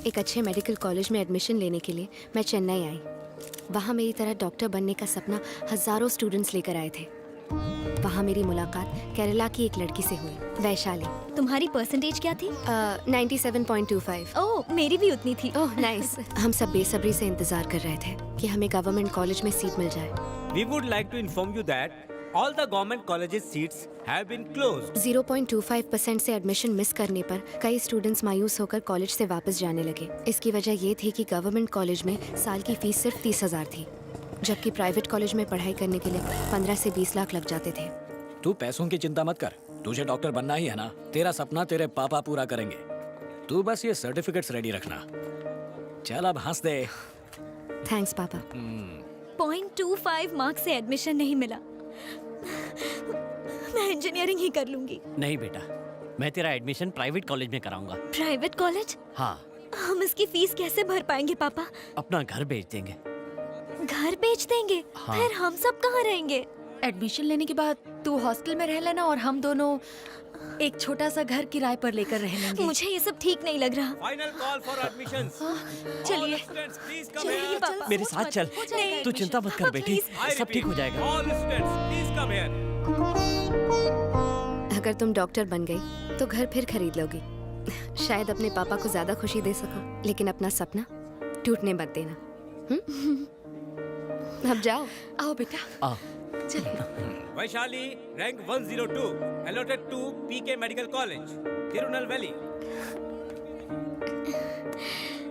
एक अच्छे medical college में एडमिशन लेने के लिए मैं चेन्नई आई। वहाँ मेरी तरह डॉक्टर बनने का सपना हजारों स्टूडेंट्स लेकर आए थे। वहाँ मेरी मुलाकात केरला की एक लड़की से हुई, वैशाली। तुम्हारी परसेंटेज क्या थी? 97.25। ओह, मेरी भी उतनी थी। Oh nice. हम सब बेसब्री से इंतजार कर रहे थे कि हमें गवर्नमेंट कॉलेज में सीट मिल जाए। We would like to inform you that all the government colleges seats have been closed. 0.25% से एडमिशन मिस करने पर कई स्टूडेंट्स मायूस होकर कॉलेज से वापस जाने लगे। इसकी वजह ये थी कि गवर्नमेंट कॉलेज में साल की फीस सिर्फ 30,000 थी, जबकि प्राइवेट कॉलेज में पढ़ाई करने के लिए 15 से 20 लाख लग जाते थे। तू पैसों की चिंता मत कर, तुझे डॉक्टर बनना ही है ना। तेरा सपना तेरे पापा पूरा करेंगे। तू बस ये सर्टिफिकेट्स रेडी रखना। चल अब हंस दे। थैंक्स पापा। 0.25 मार्क्स से एडमिशन नहीं मिला। मैं इंजीनियरिंग ही कर लूंगी। नहीं बेटा, मैं तेरा एडमिशन प्राइवेट कॉलेज में कराऊंगा। Private college? हाँ। हम इसकी फीस कैसे भर पाएंगे पापा? अपना घर बेच देंगे। घर बेच देंगे? हाँ। फिर हम सब कहाँ रहेंगे? एडमिशन लेने के बाद तू हॉस्टल में रह लेना और हम दोनों एक छोटा सा घर किराए पर लेकर रह लेंगे। मुझे ये सब ठीक नहीं लग रहा। Final call for admissions. चलिए। All students, please come चलिए here. पापा। मेरे साथ चल, नहीं। तू चिंता मत कर बेटी, I सब ठीक हो repeat, जाएगा। All students, please come here. अगर तुम डॉक्टर बन गई तो घर फिर खरीद लोगी। शायद अपने पापा को ज्यादा खुशी दे सको, लेकिन अपना सपना टूटने मत देना। अब जाओ। आओ बेटा। आ, Vaishali, rank 102, allotted to PK Medical College, Tirunelveli.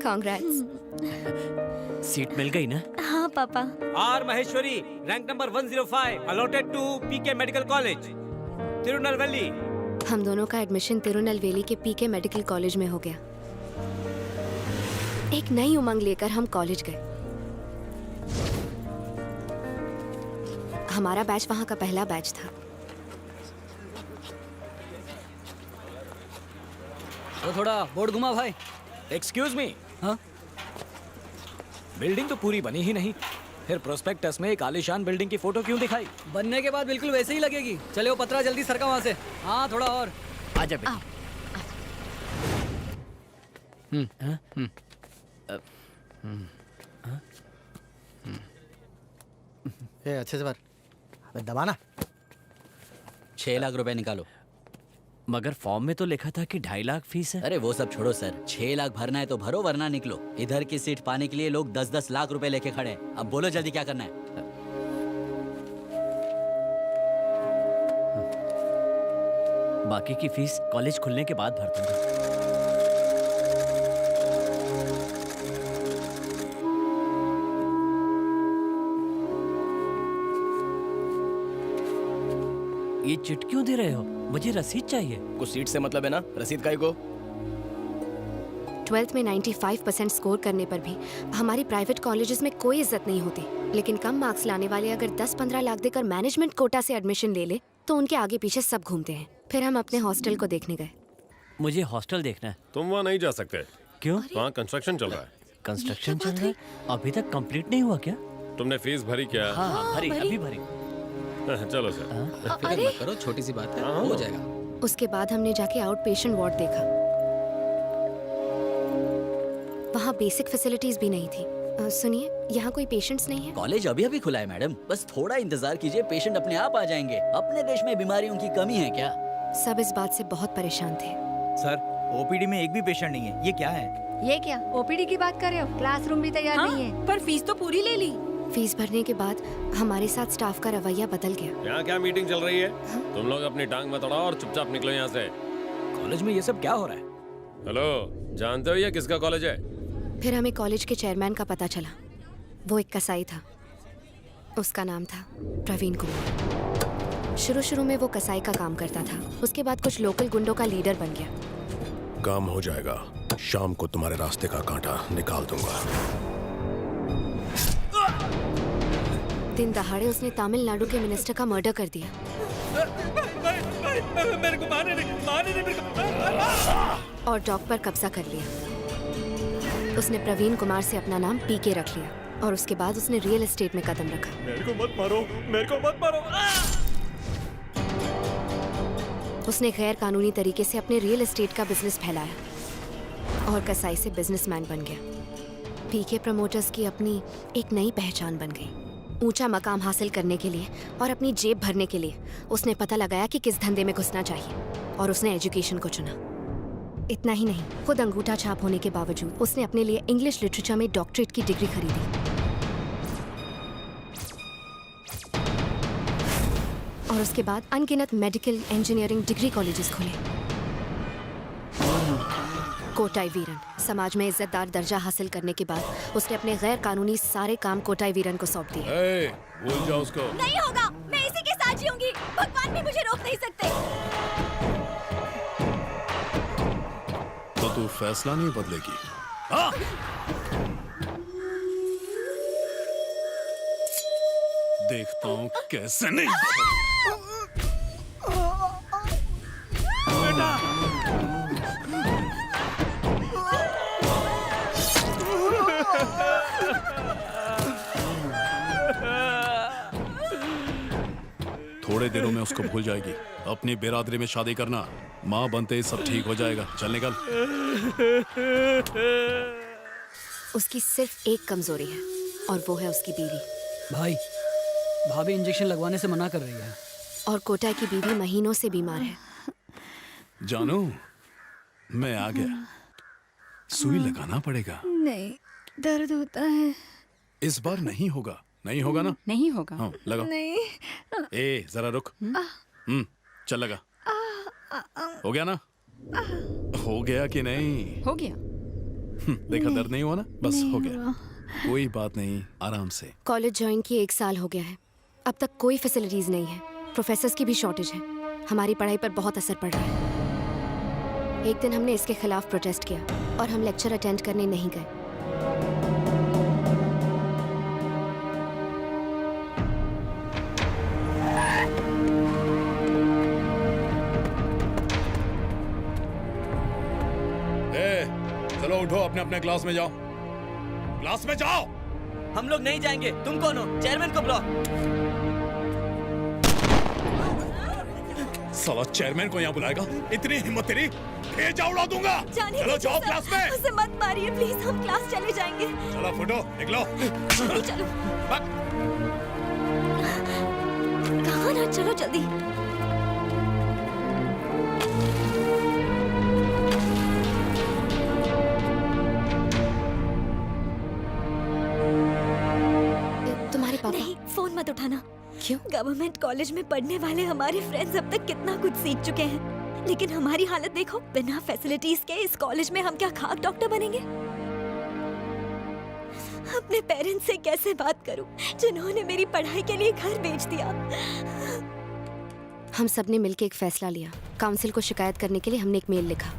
Congrats. Seat मिल गई ना? हाँ पापा। R Maheshwari, rank number 105, allotted to PK Medical College, Tirunelveli. हम दोनों का एडमिशन तिरुनेलवेली के पीके मेडिकल कॉलेज में हो गया। एक नई उमंग लेकर हम कॉलेज गए। हमारा बैच वहाँ का पहला बैच था। तो थोड़ा बोर्ड घुमा भाई। Excuse me. हाँ, बिल्डिंग तो पूरी बनी ही नहीं, फिर प्रोस्पेक्टस में एक आलीशान बिल्डिंग की फोटो क्यों दिखाई? बनने के बाद बिल्कुल वैसे ही लगेगी। चले वो पतरा जल्दी सरका वहाँ से। हाँ थोड़ा और। आजा बेटी। अच्छे से भर। अबे दबाना। 6 लाख रुपए निकालो। मगर फॉर्म में तो लिखा था कि 2.5 लाख फीस है। अरे वो सब छोड़ो सर, 6 लाख भरना है तो भरो वरना निकलो। इधर की सीट पाने के लिए लोग 10-10 लाख रुपए लेके खड़े हैं। अब बोलो जल्दी क्या करना है? बाकी की फीस कॉलेज खुलने के बाद भर दूंगा। ये चिट क्यों दे रहे हो? मुझे रसीद चाहिए। कुछ सीट से मतलब है ना, रसीद काहे को? 12th में 95% स्कोर करने पर भी हमारी प्राइवेट कॉलेजेस में कोई इज्जत नहीं होती, लेकिन कम मार्क्स लाने वाले अगर 10-15 लाख देकर मैनेजमेंट कोटा से एडमिशन ले ले तो उनके आगे पीछे सब घूमते हैं। फिर हम अपने हॉस्टल को देखने गए। मुझे हॉस्टल देखना है। तुम वहाँ नहीं जा सकते। क्यों? वहाँ कंस्ट्रक्शन चल रहा है। कंस्ट्रक्शन चल रहा है? अभी तक कंप्लीट नहीं हुआ क्या? तुमने फीस भरी क्या? हाँ, भरी, अभी भरी। चलो सर। फिक्र मत करो, छोटी सी बात है, हो जाएगा। उसके बाद हमने जाके आउट पेशेंट वार्ड देखा। वहाँ बेसिक फैसिलिटीज भी नहीं थी। सुनिए, यहाँ कोई पेशेंट्स नहीं है? कॉलेज अभी अभी खुला है मैडम, बस थोड़ा इंतजार कीजिए, पेशेंट अपने आप आ जाएंगे। अपने देश में बीमारियों की कमी है क्या? सब इस बात से बहुत परेशान थे। सर, ओपीडी में एक भी पेशेंट नहीं है। ये क्या है? ये क्या ओपीडी की बात कर रहे हो? क्लासरूम भी तैयार नहीं है। पर फीस तो पूरी ले ली। फीस भरने के बाद हमारे साथ स्टाफ का रवैया बदल गया। यहाँ क्या मीटिंग चल रही है? तुम लोग अपनी टांग मत अड़ाओ और चुपचाप निकलो यहाँ से। कॉलेज में ये सब क्या हो रहा है? हेलो, जानते हो ये किसका कॉलेज है? फिर हमें कॉलेज के चेयरमैन का पता चला। वो एक कसाई था। उसका नाम था प्रवीण कुमार। शुरू में वो कसाई का काम करता था, उसके बाद कुछ लोकल गुंडों का लीडर बन गया। काम हो जाएगा, शाम को तुम्हारे रास्ते का कांटा निकाल दूंगा। दिन दहाड़े उसने तमिलनाडु के मिनिस्टर का मर्डर कर दिया। मेरे को मारने नहीं, मेरे को। और डॉग पर कब्जा कर लिया। उसने प्रवीण कुमार से अपना नाम पीके रख लिया और उसके बाद उसने रियल एस्टेट में कदम रखा। मेरे को मत मारो, मेरे को मत मारो। उसने गैर कानूनी तरीके से अपने रियल एस्टेट का बिजनेस फैलाया और कसाई से बिजनेसमैन बन गया। पीके प्रमोटर्स की अपनी एक नई पहचान बन गई। ऊंचा मकाम हासिल करने के लिए और अपनी जेब भरने के लिए उसने पता लगाया कि किस धंधे में घुसना चाहिए और उसने एजुकेशन को चुना। इतना ही नहीं, खुद अंगूठा छाप होने के बावजूद उसने अपने लिए इंग्लिश लिटरेचर में डॉक्टरेट की डिग्री खरीदी। और उसके बाद अनगिनत मेडिकल इंजीनियरिंग डिग्री कॉलेजेस खुले। कोटाई वीरन समाज में इज्जतदार दर्जा हासिल करने के बाद उसने अपने गैर कानूनी सारे काम कोटाई वीरन को सौंप दिए। भूल जाओ उसको। नहीं होगा, मैं इसी के साथ जीऊंगी। भगवान भी मुझे रोक नहीं सकते। तो तू फैसला नहीं बदलेगी? देखता हूँ कैसे नहीं थोड़े दिनों में उसको भूल जाएगी। अपनी बिरादरी में शादी करना, माँ बनते ही सब ठीक हो जाएगा। चल निकल। उसकी सिर्फ एक कमजोरी है और वो है उसकी बीवी। भाई, भाभी इंजेक्शन लगवाने से मना कर रही है। और कोटा की बीवी महीनों से बीमार है। जानू, मैं आ गया। सुई लगाना पड़ेगा। नहीं, दर्द होता है। इस बार नहीं होगा। नहीं होगा ना? नहीं होगा। हाँ, लगा। नहीं। ए, जरा रुक। चल लगा। हो गया ना? हो गया कि नहीं? हो गया। देखा, दर्द नहीं हुआ ना? बस हो गया। कोई बात नहीं, आराम से। कॉलेज ज्वाइन किए 1 साल हो गया है। अब तक कोई फैसिलिटीज नहीं है। प्रोफेसर्स की भी शॉर्टेज है। हमारी पढ़ाई पर बहुत असर पड़ रहा है। एक दिन हमने इसके खिलाफ प्रोटेस्ट किया और हम लेक्चर अटेंड करने नहीं गए। चलो उठो, अपने अपने क्लास में जाओ। क्लास में जाओ। हम लोग नहीं जाएंगे। तुम कौन हो? चेयरमैन को बुलाओ। साला चेयरमैन को यहाँ बुलाएगा? इतनी हिम्मत तेरी? भेजा उड़ा दूंगा। चलो जाओ क्लास में। उसे मत मारिए प्लीज, हम क्लास चले जाएंगे। चलो फुटो, निकलो। चलो। कहाँ ना, चलो जल्दी। तुम्हारे पापा? नहीं, फोन मत उठाना। क्यों? गवर्नमेंट कॉलेज में पढ़ने वाले हमारे फ्रेंड्स अब तक कितना कुछ सीख चुके हैं, लेकिन हमारी हालत देखो। बिना फैसिलिटीज के इस कॉलेज में हम क्या खाक डॉक्टर बनेंगे? अपने पेरेंट्स से कैसे बात करूं, जिन्होंने मेरी पढ़ाई के लिए घर बेच दिया। हम सब ने मिलकर एक फैसला लिया। काउंसिल को शिकायत करने के लिए हमने एक मेल लिखा।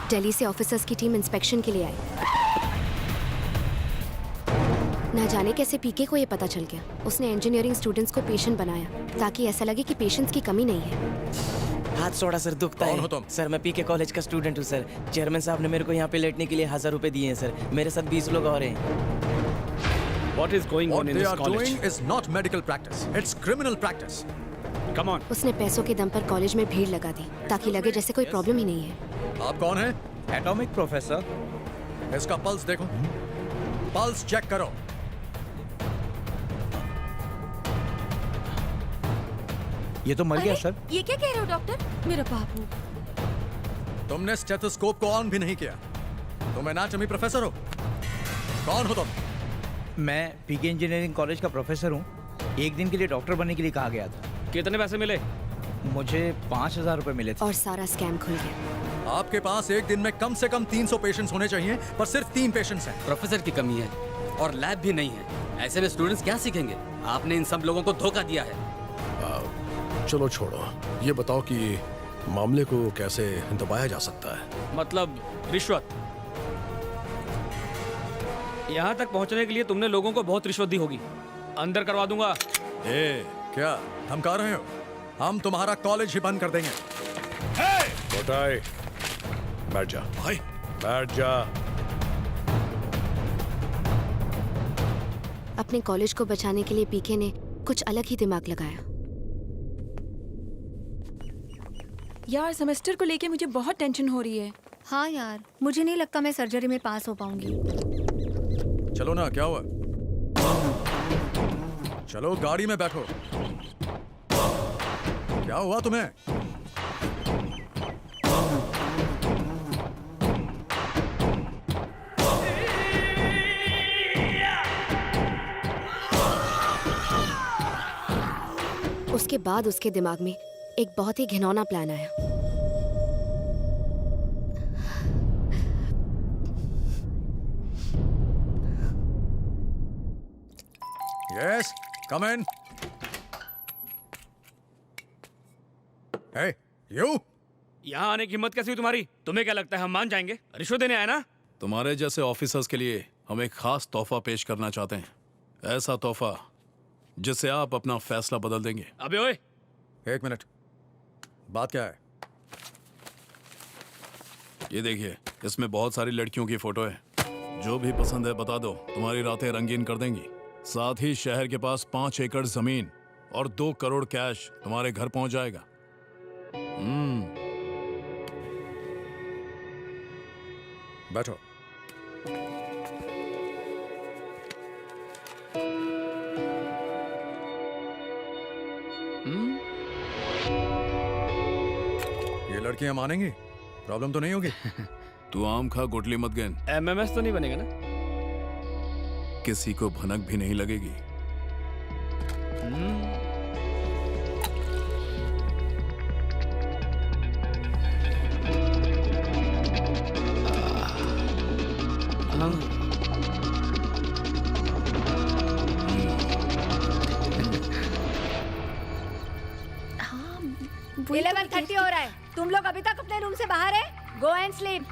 दिल्ली से ऑफिसर्स की टीम इंस्पेक्शन के लिए आई। ना जाने कैसे पीके को ये पता चल गया। उसने इंजीनियरिंग स्टूडेंट्स को पेशेंट बनाया ताकि ऐसा लगे कि पेशेंट्स की कमी नहीं है। हाथ थोड़ा सर दुखता कौन है। हो तुम? सर मैं पीके कॉलेज का स्टूडेंट हूँ सर। चेयरमैन साहब ने मेरे को यहाँ पे लेटने के लिए 1000 रुपए दिए हैं सर। मेरे साथ 20 लोग और हैं। What is going on in they this are college? doing is not medical practice. It's criminal practice. Come on. उसने पैसों के दम पर कॉलेज में भीड़ लगा दी ताकि लगे जैसे कोई प्रॉब्लम ही नहीं है। आप कौन हैं? Atomic professor. इसका पल्स देखो। पल्स चेक करो। ये तो मर गया सर। ये क्या कह रहे हो डॉक्टर? मेरा बाबू। तुमने स्टेथोस्कोप को ऑन भी नहीं किया। तुम एनाटॉमी प्रोफेसर हो? कौन हो तुम? मैं पीके इंजीनियरिंग कॉलेज का प्रोफेसर हूँ। एक दिन के लिए डॉक्टर बनने के लिए कहा गया था। कितने पैसे मिले? मुझे 5000 रुपए मिले थे। और सारा स्कैम खुल गया। आपके पास एक दिन में कम से कम 300 पेशेंट्स होने चाहिए, पर सिर्फ 3 पेशेंट्स हैं। प्रोफेसर की कमी है और लैब भी नहीं है। ऐसे में स्टूडेंट्स क्या सीखेंगे? आपने इन सब लोगों को धोखा दिया है। चलो छोड़ो, ये बताओ कि मामले को कैसे दबाया जा सकता है? मतलब रिश्वत। यहाँ तक पहुँचने के लिए तुमने लोगों को बहुत रिश्वत दी होगी। अंदर करवा दूंगा। ए, क्या धमका रहे हो? हम तुम्हारा कॉलेज ही बंद कर देंगे। कोटाई, बैठ जा भाई, बैठ जा। अपने कॉलेज को बचाने के लिए पीके ने कुछ अलग ही दिमाग लगाया। यार सेमेस्टर को लेके मुझे बहुत टेंशन हो रही है। हाँ यार, मुझे नहीं लगता मैं सर्जरी में पास हो पाऊंगी। चलो ना, क्या हुआ? चलो गाड़ी में बैठो। क्या हुआ तुम्हें? उसके बाद उसके दिमाग में एक बहुत ही घिनौना प्लान आया। Yes, come in. Hey, you. यहाँ आने की हिम्मत कैसी हुई तुम्हारी? तुम्हें क्या लगता है हम मान जाएंगे? रिश्वत देने आए ना? तुम्हारे जैसे ऑफिसर्स के लिए हम एक खास तोहफा पेश करना चाहते हैं। ऐसा तोहफा जिससे आप अपना फैसला बदल देंगे। अबे ओए, एक मिनट, बात क्या है? ये देखिए, इसमें बहुत सारी लड़कियों की फोटो है। जो भी पसंद है बता दो, तुम्हारी रातें रंगीन कर देंगी। साथ ही शहर के पास 5 एकड़ जमीन और 2 करोड़ कैश तुम्हारे घर पहुंच जाएगा। बैठो। ये लड़कियां मानेंगी? प्रॉब्लम तो नहीं होगी? तू आम खा गुटली मत गेन। MMS तो नहीं बनेगा ना? किसी को भनक भी नहीं लगेगी। हाँ, 11:30 हो रहा है। तुम लोग अभी तक अपने रूम से बाहर है? Go and sleep.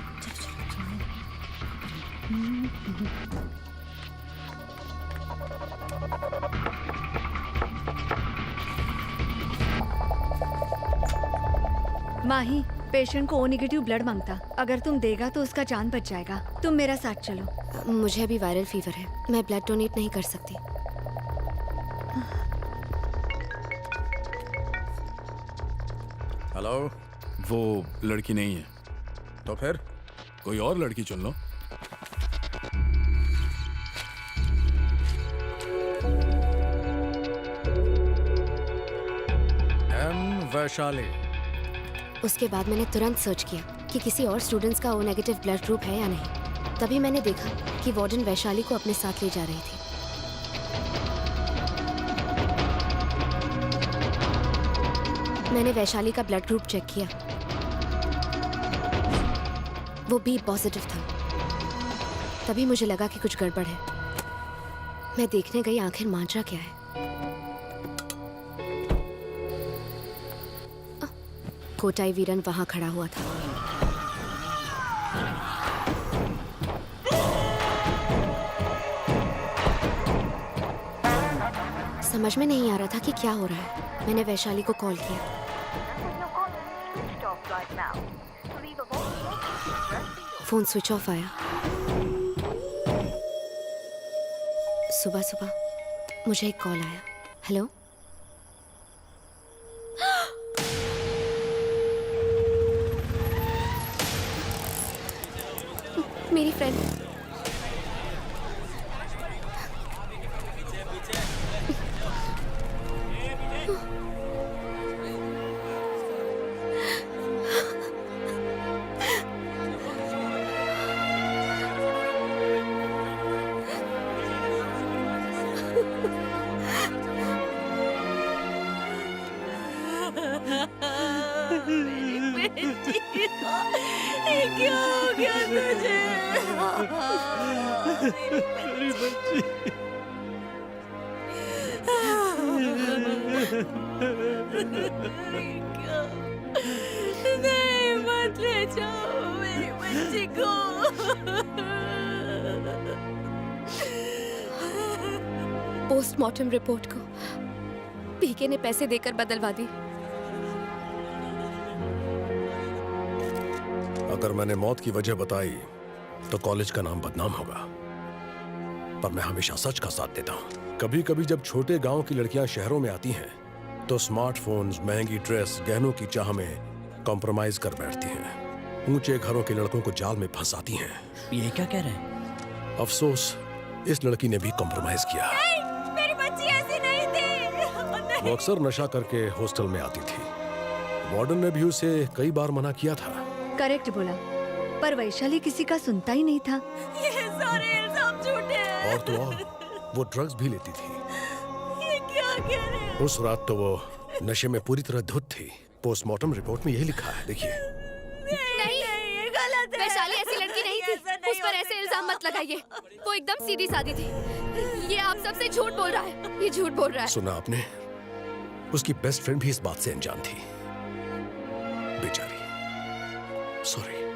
Mahi, patient को ओ नेगेटिव ब्लड मांगता। अगर तुम देगा तो उसका जान बच जाएगा। तुम मेरा साथ चलो। मुझे अभी वायरल फीवर है, मैं ब्लड डोनेट नहीं कर सकती। हेलो। वो लड़की नहीं है तो फिर? कोई और लड़की चुन लो। वैशाली। उसके बाद मैंने तुरंत सर्च किया कि किसी और स्टूडेंट्स का ओ नेगेटिव ब्लड ग्रुप है या नहीं। तभी मैंने देखा कि वार्डन वैशाली को अपने साथ ले जा रही थी। मैंने वैशाली का ब्लड ग्रुप चेक किया, वो बी पॉजिटिव था। तभी मुझे लगा कि कुछ गड़बड़ है। मैं देखने गई आखिर माजरा क्या है। कोटाई वीरन वहां खड़ा हुआ था। समझ में नहीं आ रहा था कि क्या हो रहा है। मैंने वैशाली को कॉल किया। फोन स्विच ऑफ आया। सुबह सुबह मुझे एक कॉल आया। हेलो, मेरी फ्रेंड। क्या हो गया तुझे? मेरी बच्ची। नहीं, मत ले जाओ मेरी बच्ची को। पोस्टमार्टम रिपोर्ट को पीके ने पैसे देकर बदलवा दी। अगर मैंने मौत की वजह बताई तो कॉलेज का नाम बदनाम होगा, पर मैं हमेशा सच का साथ देता हूँ। कभी कभी जब छोटे गांव की लड़कियां शहरों में आती हैं तो स्मार्टफोन्स, महंगी ड्रेस, गहनों की चाह में कॉम्प्रोमाइज कर बैठती हैं, ऊंचे घरों के लड़कों को जाल में फंसाती हैं। ये क्या कह रहे हैं? अफसोस इस लड़की ने भी कॉम्प्रोमाइज किया। मेरी बच्ची ऐसी नहीं थी। वो अक्सर नशा करके हॉस्टल में आती थी। वार्डन ने भी उसे कई बार मना किया था। करेक्ट बोला, पर वैशाली किसी का सुनता ही नहीं था। ये सारे इल्जाम झूठे हैं। और तो और वो ड्रग्स भी लेती थी। ये क्या कह रहे हैं? उस रात तो वो नशे में पूरी तरह धुत थी। पोस्टमार्टम रिपोर्ट में यही लिखा है, देखिए। नहीं, ये गलत है। वैशाली ऐसी लड़की नहीं थी। उस पर ऐसे इल्जाम मत लगाइए। वो एकदम सीधी सादी थी। ये आप सबसे झूठ बोल रहा है। ये झूठ बोल रहा है। सुना आपने? उसकी बेस्ट फ्रेंड भी इस बात से अनजान थी। बेचारी। सॉरी।